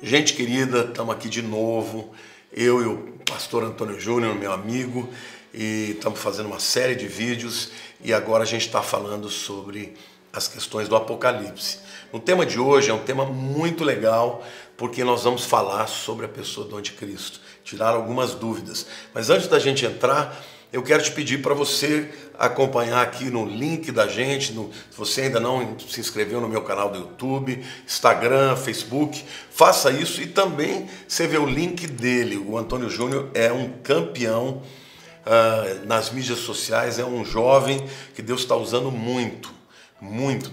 Gente querida, estamos aqui de novo, eu e o pastor Antônio Júnior, meu amigo, e estamos fazendo uma série de vídeos e agora a gente está falando sobre as questões do Apocalipse. O tema de hoje é um tema muito legal, porque nós vamos falar sobre a pessoa do Anticristo, tirar algumas dúvidas. Mas antes da gente entrar, eu quero te pedir para você acompanhar aqui no link da gente, se você ainda não se inscreveu no meu canal do YouTube, Instagram, Facebook, faça isso e também você vê o link dele. O Antônio Júnior é um campeão nas mídias sociais, é um jovem que Deus está usando muito,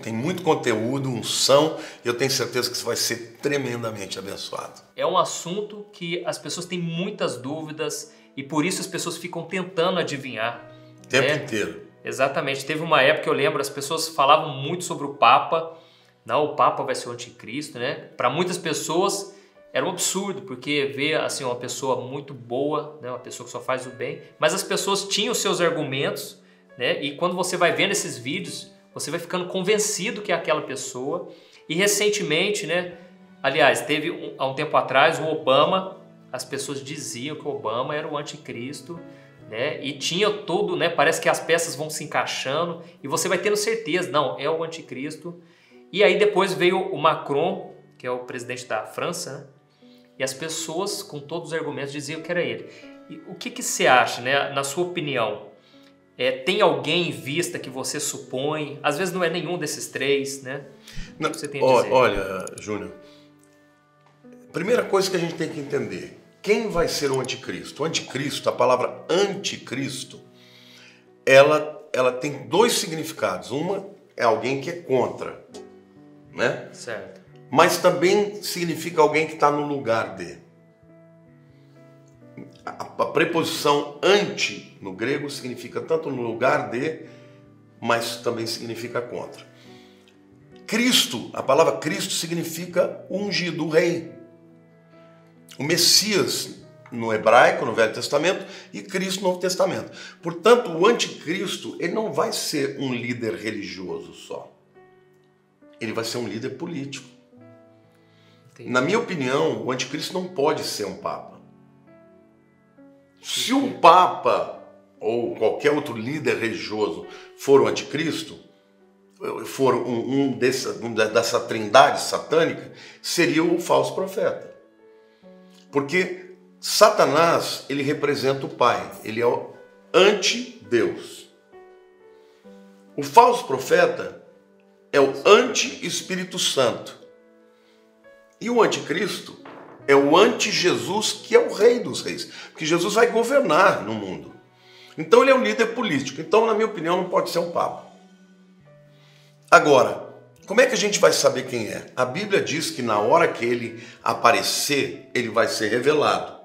tem muito conteúdo, unção, e eu tenho certeza que isso vai ser tremendamente abençoado. É um assunto que as pessoas têm muitas dúvidas e por isso as pessoas ficam tentando adivinhar. O tempo inteiro. Exatamente. Teve uma época que eu lembro, as pessoas falavam muito sobre o Papa. Não, o Papa vai ser o anticristo, né? Para muitas pessoas era um absurdo, porque ver assim, uma pessoa muito boa, né? Uma pessoa que só faz o bem, mas as pessoas tinham seus argumentos, né? E quando você vai vendo esses vídeos, você vai ficando convencido que é aquela pessoa. E recentemente, né? Aliás, teve há um tempo atrás o Obama, as pessoas diziam que o Obama era o anticristo, né? E tinha tudo, né? Parece que as peças vão se encaixando e você vai tendo certeza, não, é o anticristo. E aí depois veio o Macron, que é o presidente da França, né? E as pessoas, com todos os argumentos, diziam que era ele. E o que você acha, né? Na sua opinião? Tem alguém em vista que você supõe? Às vezes não é nenhum desses três, né? Não, o que você tem a dizer? Olha, Júnior, primeira coisa que a gente tem que entender, quem vai ser o anticristo? O anticristo, a palavra anticristo, ela tem dois significados. Uma é alguém que é contra, né? Certo. Mas também significa alguém que está no lugar de. A preposição anti no grego significa tanto no lugar de, mas também significa contra. Cristo, a palavra Cristo significa ungido, o rei. O Messias no hebraico, no Velho Testamento, e Cristo no Novo Testamento. Portanto, o anticristo, ele não vai ser um líder religioso só. Ele vai ser um líder político. Entendi. Na minha opinião, o anticristo não pode ser um papa. Se um papa ou qualquer outro líder religioso for o anticristo, for dessa trindade satânica, seria o falso profeta. Porque Satanás, ele representa o Pai, ele é o anti-Deus. O falso profeta é o anti-Espírito Santo. E o anticristo é o anti-Jesus, que é o rei dos reis. Porque Jesus vai governar no mundo. Então ele é um líder político. Então, na minha opinião, não pode ser um papa. Agora, como é que a gente vai saber quem é? A Bíblia diz que na hora que ele aparecer, ele vai ser revelado.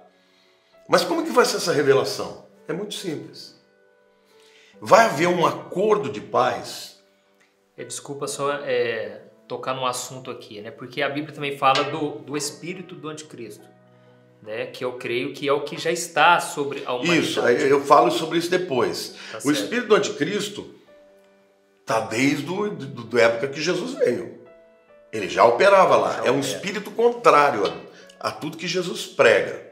Mas como é que vai ser essa revelação? É muito simples. Vai haver um acordo de paz. Desculpa só tocar num assunto aqui, né? Porque a Bíblia também fala do espírito do anticristo, né? Que eu creio que é o que já está sobre a humanidade. Isso, eu falo sobre isso depois. Tá o certo. espírito do anticristo está desde a época que Jesus veio. Ele já operava lá. É um espírito contrário a tudo que Jesus prega.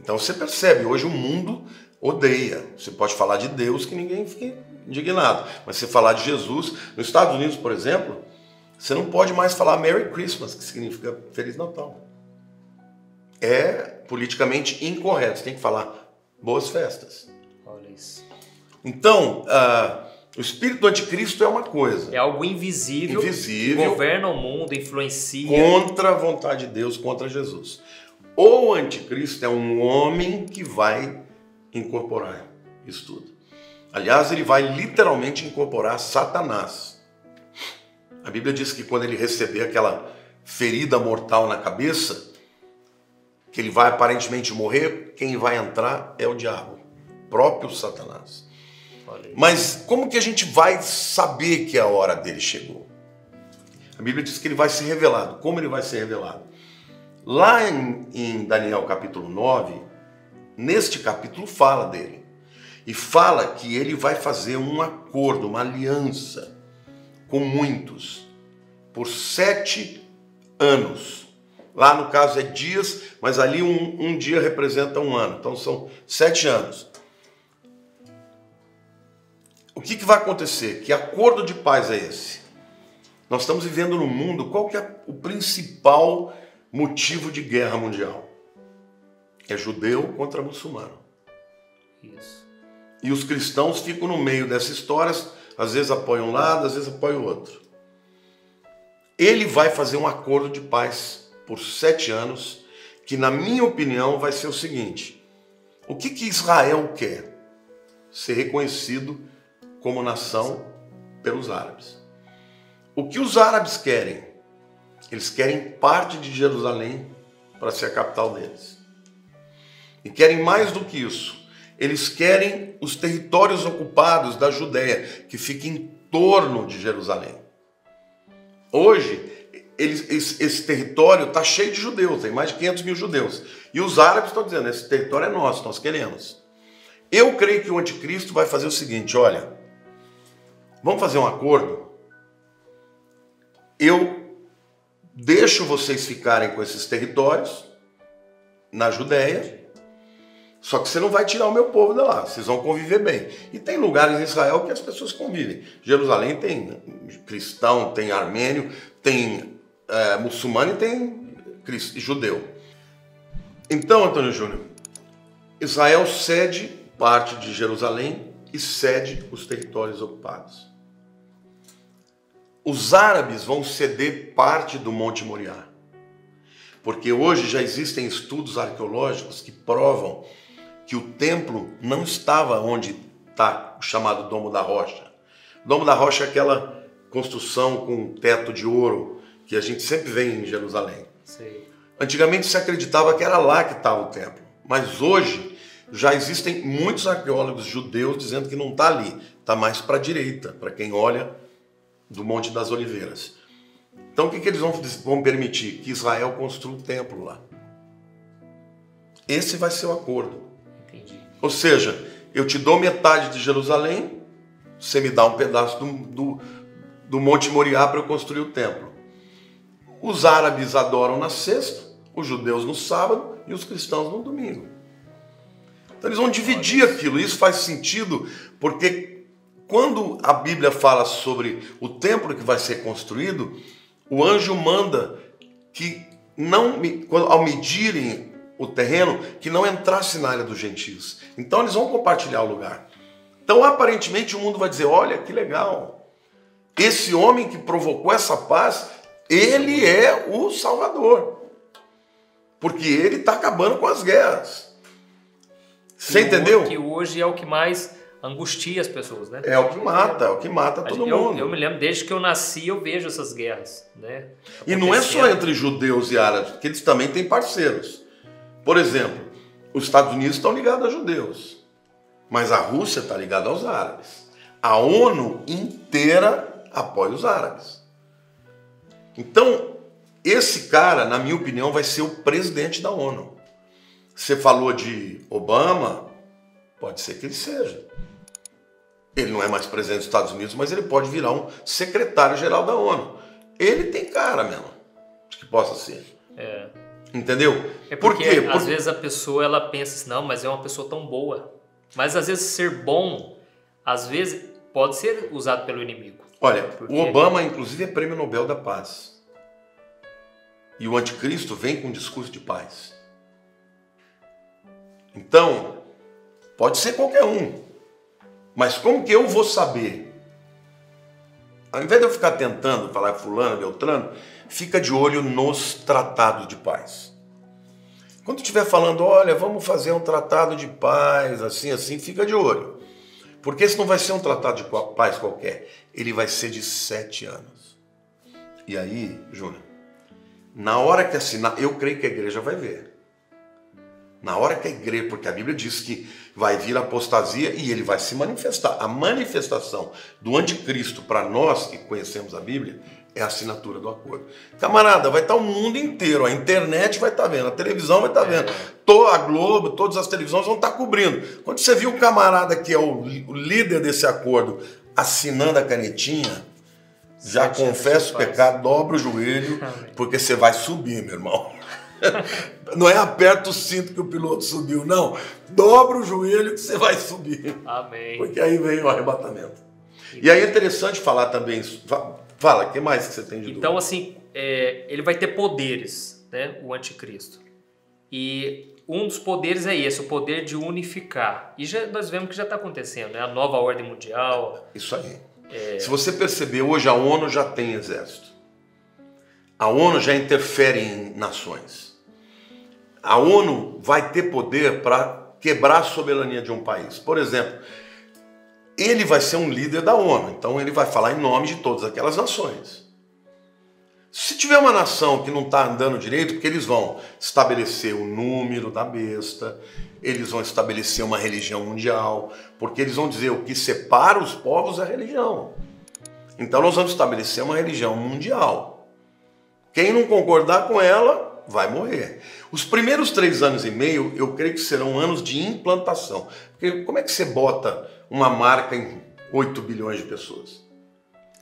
Então você percebe, hoje o mundo odeia. Você pode falar de Deus que ninguém fique indignado. Mas você falar de Jesus, nos Estados Unidos, por exemplo, você não pode mais falar Merry Christmas, que significa Feliz Natal. É politicamente incorreto. Você tem que falar Boas Festas. Olha isso. Então, o espírito do anticristo é uma coisa. É algo invisível, que governa o mundo, influencia. Contra a vontade de Deus, contra Jesus. O anticristo é um homem que vai incorporar isso tudo. Aliás, ele vai literalmente incorporar Satanás. A Bíblia diz que quando ele receber aquela ferida mortal na cabeça, que ele vai aparentemente morrer, quem vai entrar é o diabo, o próprio Satanás. Mas como que a gente vai saber que a hora dele chegou? A Bíblia diz que ele vai ser revelado. Como ele vai ser revelado? Lá em Daniel capítulo 9, neste capítulo fala dele. E fala que ele vai fazer um acordo, uma aliança com muitos por 7 anos. Lá no caso é dias, mas ali um dia representa um ano. Então são 7 anos. O que vai acontecer? Que acordo de paz é esse? Nós estamos vivendo num mundo, qual que é o principal motivo de guerra mundial? É judeu contra muçulmano. Isso. E os cristãos ficam no meio dessas histórias, às vezes apoiam um lado, às vezes apoiam o outro. Ele vai fazer um acordo de paz por 7 anos, que na minha opinião vai ser o seguinte: o que Israel quer? Ser reconhecido como nação pelos árabes. O que os árabes querem? Eles querem parte de Jerusalém para ser a capital deles. E querem mais do que isso. Eles querem os territórios ocupados da Judéia, que fica em torno de Jerusalém. Hoje, esse território está cheio de judeus, tem mais de 500 mil judeus. E os árabes estão dizendo, esse território é nosso, nós queremos. Eu creio que o anticristo vai fazer o seguinte, olha, vamos fazer um acordo? Eu deixo vocês ficarem com esses territórios na Judéia, só que você não vai tirar o meu povo de lá, vocês vão conviver bem. E tem lugares em Israel que as pessoas convivem. Jerusalém tem cristão, tem armênio, tem muçulmano e tem judeu. Então, Antônio Júnior, Israel cede parte de Jerusalém e cede os territórios ocupados. Os árabes vão ceder parte do Monte Moriá, porque hoje já existem estudos arqueológicos que provam que o templo não estava onde está o chamado Domo da Rocha. O Domo da Rocha é aquela construção com teto de ouro que a gente sempre vê em Jerusalém. Sim. Antigamente se acreditava que era lá que estava o templo, mas hoje já existem muitos arqueólogos judeus dizendo que não está ali, está mais para a direita, para quem olha do Monte das Oliveiras. Então o que eles vão permitir? Que Israel construa o templo lá. Esse vai ser o acordo. Entendi. Ou seja, eu te dou metade de Jerusalém, você me dá um pedaço do Monte Moriá para eu construir o templo. Os árabes adoram na sexta, os judeus no sábado e os cristãos no domingo. Então eles vão dividir aquilo. Isso faz sentido porque quando a Bíblia fala sobre o templo que vai ser construído, o anjo manda que ao medirem o terreno, que não entrasse na área dos gentios. Então eles vão compartilhar o lugar. Então aparentemente o mundo vai dizer, olha que legal, esse homem que provocou essa paz, ele é o Salvador. Porque ele está acabando com as guerras. Você entendeu? Que hoje é o que mais angustia as pessoas, né? É o que mata todo mundo. Eu me lembro, desde que eu nasci, eu vejo essas guerras, né? E não é só entre judeus e árabes, porque eles também têm parceiros. Por exemplo, os Estados Unidos estão ligados a judeus, mas a Rússia está ligada aos árabes. A ONU inteira apoia os árabes. Então, esse cara, na minha opinião, vai ser o presidente da ONU. Você falou de Obama, pode ser que ele seja. Ele não é mais presidente dos Estados Unidos, mas ele pode virar um secretário-geral da ONU. Ele tem cara mesmo de que possa ser. Entendeu? É porque às vezes a pessoa ela pensa assim, não, mas é uma pessoa tão boa. Mas às vezes ser bom, às vezes pode ser usado pelo inimigo. Olha, o Obama inclusive é prêmio Nobel da Paz. E o anticristo vem com um discurso de paz. Então, pode ser qualquer um. Mas como que eu vou saber? Ao invés de eu ficar tentando falar fulano, beltrano, fica de olho nos tratados de paz. Quando estiver falando, olha, vamos fazer um tratado de paz, assim, fica de olho. Porque esse não vai ser um tratado de paz qualquer. Ele vai ser de 7 anos. E aí, Júnior, na hora que assinar, eu creio que a igreja vai ver. Na hora que a igreja, porque a Bíblia diz que vai vir a apostasia e ele vai se manifestar. A manifestação do anticristo para nós que conhecemos a Bíblia é a assinatura do acordo. Camarada, vai estar o mundo inteiro, a internet vai estar vendo, a televisão vai estar vendo, a Globo, todas as televisões vão estar cobrindo. Quando você viu o camarada que é o líder desse acordo assinando a canetinha, já confessa o pecado, dobra o joelho, porque você vai subir, meu irmão. Não é aperta o cinto que o piloto subiu, não. Dobra o joelho que você vai subir. Amém. Porque aí vem o arrebatamento. E aí é interessante falar também isso. Fala, o que mais que você tem de dúvida? Então, assim, ele vai ter poderes, né? O anticristo. E um dos poderes é esse, o poder de unificar. E nós vemos que já está acontecendo, né? A nova ordem mundial. Isso aí. Se você perceber, hoje a ONU já tem exército. A ONU já interfere em nações. A ONU vai ter poder para quebrar a soberania de um país. Por exemplo, ele vai ser um líder da ONU, então ele vai falar em nome de todas aquelas nações. Se tiver uma nação que não está andando direito, porque eles vão estabelecer o número da besta, eles vão estabelecer uma religião mundial, porque eles vão dizer o que separa os povos é a religião. Então nós vamos estabelecer uma religião mundial. Quem não concordar com ela vai morrer. Os primeiros 3 anos e meio, eu creio que serão anos de implantação. Porque como é que você bota uma marca em 8 bilhões de pessoas?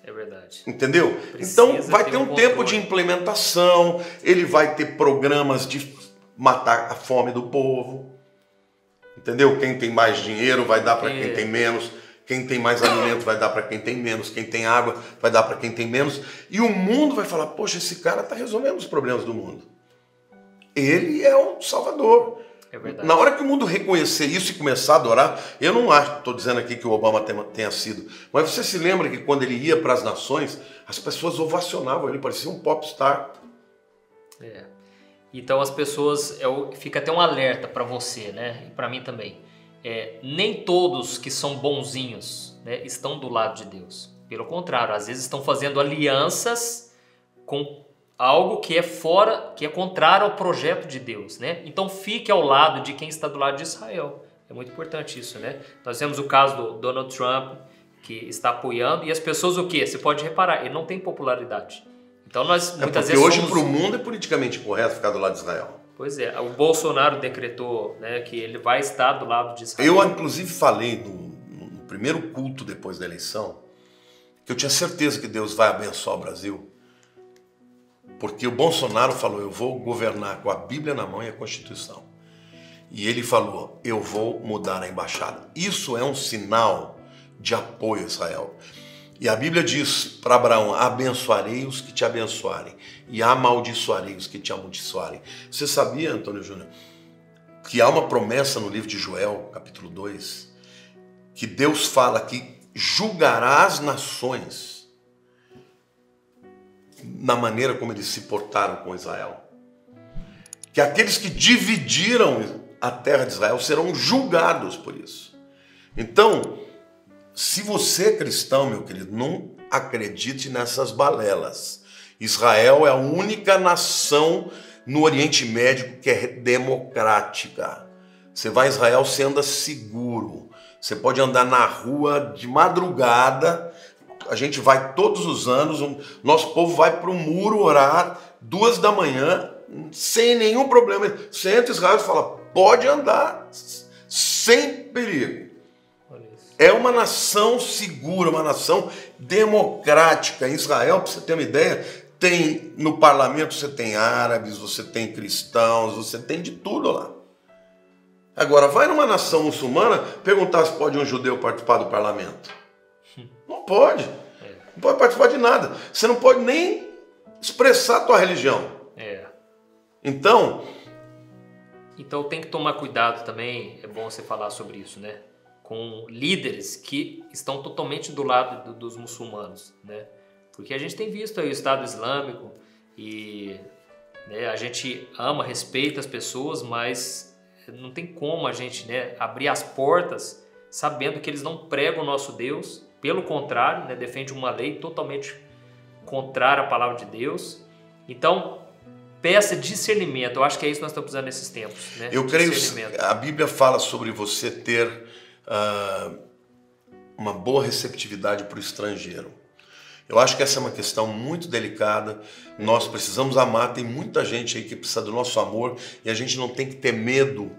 É verdade. Entendeu? Então vai ter um tempo de implementação, ele vai ter programas de matar a fome do povo. Entendeu? Quem tem mais dinheiro vai dar para quem tem menos. Quem tem mais alimento vai dar para quem tem menos. Quem tem água vai dar para quem tem menos. E o mundo vai falar, poxa, esse cara está resolvendo os problemas do mundo. Ele é o Salvador. É verdade. Na hora que o mundo reconhecer isso e começar a adorar, eu não acho, estou dizendo aqui que o Obama tenha sido, mas você se lembra que quando ele ia para as nações, as pessoas ovacionavam ele, parecia um popstar. Então as pessoas, fica até um alerta para você, né? E para mim também. Nem todos que são bonzinhos, né, estão do lado de Deus. Pelo contrário, às vezes estão fazendo alianças com algo que é fora, que é contrário ao projeto de Deus, né? Então fique ao lado de quem está do lado de Israel. É muito importante isso, né? Nós temos o caso do Donald Trump, que está apoiando, e as pessoas o quê? Você pode reparar, ele não tem popularidade. Então nós muitas vezes hoje para o mundo é politicamente correto ficar do lado de Israel. Pois é, o Bolsonaro decretou, né, que ele vai estar do lado de Israel. Eu inclusive falei no primeiro culto depois da eleição, que eu tinha certeza que Deus vai abençoar o Brasil. Porque o Bolsonaro falou, eu vou governar com a Bíblia na mão e a Constituição. E ele falou, eu vou mudar a embaixada. Isso é um sinal de apoio a Israel. E a Bíblia diz para Abraão, abençoarei os que te abençoarem e amaldiçoarei os que te amaldiçoarem. Você sabia, Antônio Júnior, que há uma promessa no livro de Joel, capítulo 2, que Deus fala que julgará as nações na maneira como eles se portaram com Israel. Que aqueles que dividiram a terra de Israel serão julgados por isso. Então, se você é cristão, meu querido, não acredite nessas balelas. Israel é a única nação no Oriente Médio que é democrática. Você vai a Israel, você anda seguro. Você pode andar na rua de madrugada. A gente vai todos os anos, nosso povo vai para o muro orar 2 da manhã, sem nenhum problema. Você entra em Israel e fala, pode andar, sem perigo. É uma nação segura, uma nação democrática. Em Israel, para você ter uma ideia, tem no parlamento você tem árabes, você tem cristãos, você tem de tudo lá. Agora, vai numa nação muçulmana perguntar se pode um judeu participar do parlamento. Não pode. Não pode participar de nada. Você não pode nem expressar a tua religião. Então tem que tomar cuidado também, é bom você falar sobre isso, né? Com líderes que estão totalmente do lado dos muçulmanos, né? Porque a gente tem visto aí o Estado Islâmico e, né, a gente ama, respeita as pessoas, mas não tem como a gente, né, abrir as portas sabendo que eles não pregam o nosso Deus, pelo contrário, né, defende uma lei totalmente contrária à palavra de Deus. Então, peça discernimento, eu acho que é isso que nós estamos precisando nesses tempos, né? Eu creio que a Bíblia fala sobre você ter uma boa receptividade para o estrangeiro. Eu acho que essa é uma questão muito delicada. Nós precisamos amar, tem muita gente aí que precisa do nosso amor e a gente não tem que ter medo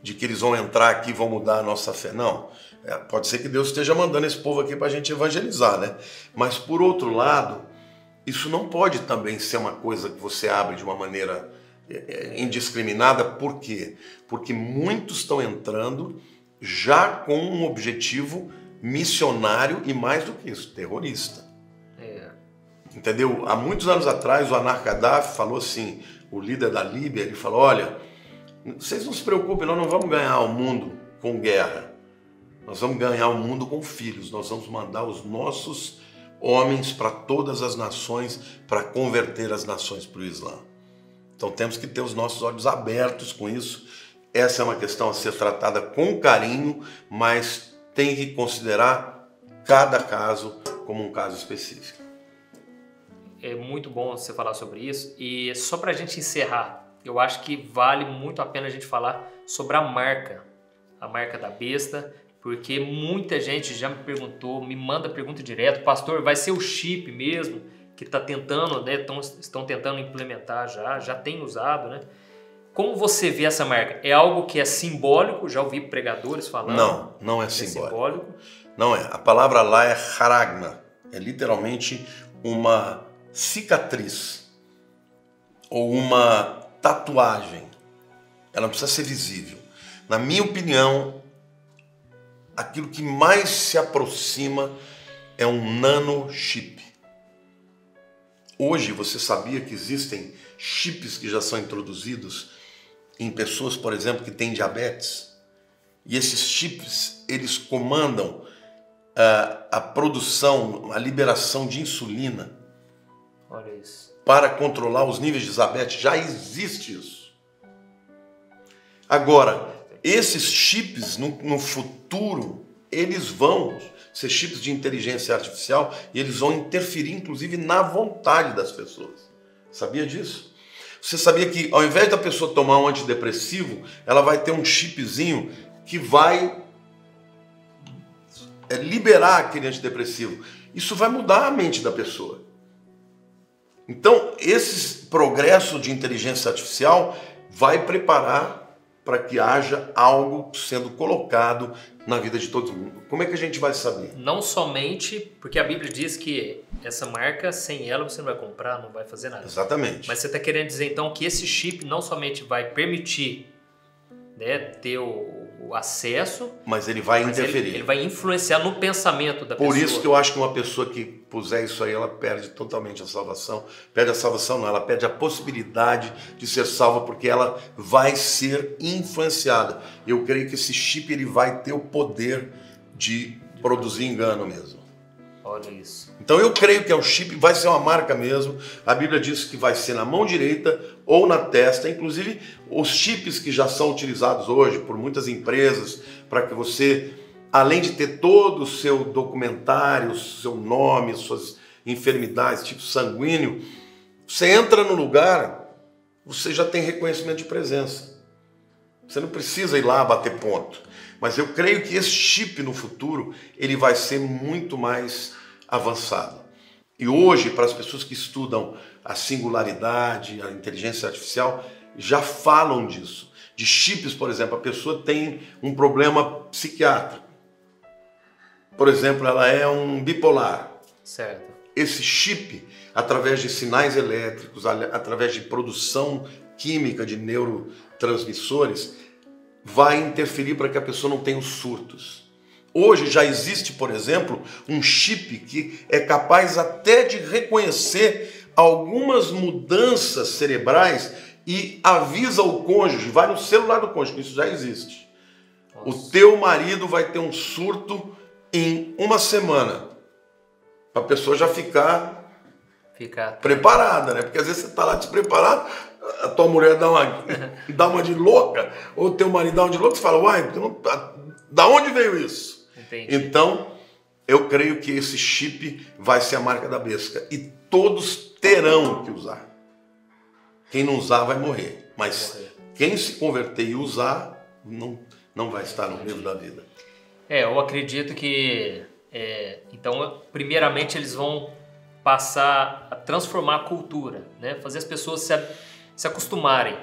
de que eles vão entrar aqui e vão mudar a nossa fé. Não, pode ser que Deus esteja mandando esse povo aqui para a gente evangelizar, né? Mas por outro lado, isso não pode também ser uma coisa que você abre de uma maneira indiscriminada. Por quê? Porque muitos estão entrando já com um objetivo missionário e, mais do que isso, terrorista. Entendeu? Há muitos anos atrás, o Anar Gaddafi falou assim, o líder da Líbia, ele falou, olha, vocês não se preocupem, nós não vamos ganhar o mundo com guerra. Nós vamos ganhar o mundo com filhos. Nós vamos mandar os nossos homens para todas as nações para converter as nações para o Islã. Então temos que ter os nossos olhos abertos com isso. Essa é uma questão a ser tratada com carinho, mas tem que considerar cada caso como um caso específico. É muito bom você falar sobre isso. E só para a gente encerrar, eu acho que vale muito a pena a gente falar sobre a marca da besta, porque muita gente já me perguntou, me manda pergunta direto, pastor, vai ser o chip mesmo que está tentando, né? Estão tentando implementar já tem usado, né? Como você vê essa marca? É algo que é simbólico? Já ouvi pregadores falando. Não é simbólico. Não é. A palavra lá é haragma. É literalmente uma cicatriz ou uma tatuagem. Ela não precisa ser visível. Na minha opinião, aquilo que mais se aproxima é um nanochip. Hoje você sabia que existem chips que já são introduzidos em pessoas, por exemplo, que têm diabetes? E esses chips, eles comandam a produção, a liberação de insulina. Olha isso. Para controlar os níveis de diabetes. Já existe isso. Agora, esses chips no futuro, eles vão ser chips de inteligência artificial e eles vão interferir inclusive na vontade das pessoas. Sabia disso? Você sabia que ao invés da pessoa tomar um antidepressivo, ela vai ter um chipzinho que vai liberar aquele antidepressivo. Isso vai mudar a mente da pessoa. Então, esse progresso de inteligência artificial vai preparar para que haja algo sendo colocado na vida de todo mundo. Como é que a gente vai saber? Não somente, porque a Bíblia diz que essa marca, sem ela você não vai comprar, não vai fazer nada. Exatamente. Mas você está querendo dizer então que esse chip não somente vai permitir, né, ter o acesso, mas ele vai interferir. Ele vai influenciar no pensamento da pessoa. Por isso que eu acho que uma pessoa que puser isso aí, ela perde totalmente a salvação. Perde a salvação não, ela perde a possibilidade de ser salva, porque ela vai ser influenciada. Eu creio que esse chip ele vai ter o poder de produzir engano mesmo. Olha isso. Então eu creio que o chip vai ser uma marca mesmo. A Bíblia diz que vai ser na mão direita ou na testa. Inclusive os chips que já são utilizados hoje por muitas empresas para que você, além de ter todo o seu documentário, seu nome, suas enfermidades, tipo sanguíneo, você entra no lugar, você já tem reconhecimento de presença. Você não precisa ir lá bater ponto. Mas eu creio que esse chip no futuro, ele vai ser muito mais avançado. E hoje, para as pessoas que estudam a singularidade, a inteligência artificial, já falam disso. De chips, por exemplo, a pessoa tem um problema psiquiátrico. Por exemplo, ela é um bipolar. Certo. Esse chip, através de sinais elétricos, através de produção química de neurotransmissores, vai interferir para que a pessoa não tenha os surtos. Hoje já existe, por exemplo, um chip que é capaz até de reconhecer algumas mudanças cerebrais e avisa o cônjuge, vai no celular do cônjuge, isso já existe. Nossa. O teu marido vai ter um surto em uma semana, para a pessoa já ficar preparada, né? Porque às vezes você está lá despreparado, a tua mulher dá uma de louca, ou teu marido dá uma de louca, você fala, uai, da onde veio isso? Entendi. Então, eu creio que esse chip vai ser a marca da besta, e todos terão que usar. Quem não usar vai morrer, mas quem se converter e usar, não vai estar no livro da vida. Eu acredito que, então, primeiramente eles vão passar a transformar a cultura, né? Fazer as pessoas se acostumarem.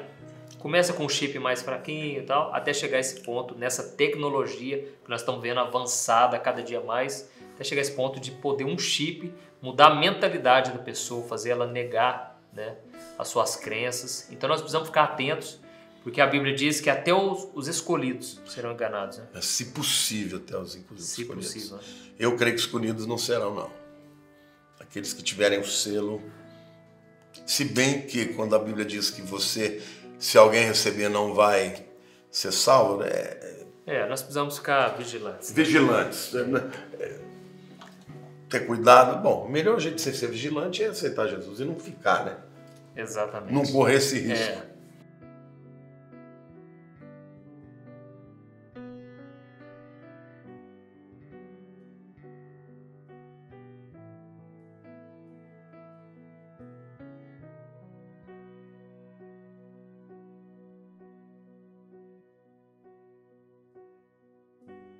Começa com um chip mais fraquinho e tal, até chegar a esse ponto, nessa tecnologia que nós estamos vendo avançada cada dia mais, até chegar a esse ponto de poder um chip mudar a mentalidade da pessoa, fazer ela negar né, as suas crenças. Então nós precisamos ficar atentos, porque a Bíblia diz que até os escolhidos serão enganados. Né? Se possível, até os escolhidos. Se possível. Eu creio que escolhidos não serão, não. Aqueles que tiverem o selo. Se bem que quando a Bíblia diz que você, se alguém receber, não vai ser salvo, né? Nós precisamos ficar vigilantes. Vigilantes. Ter cuidado. Bom, o melhor jeito de você ser vigilante é aceitar Jesus e não ficar, né? Exatamente. Não correr esse risco.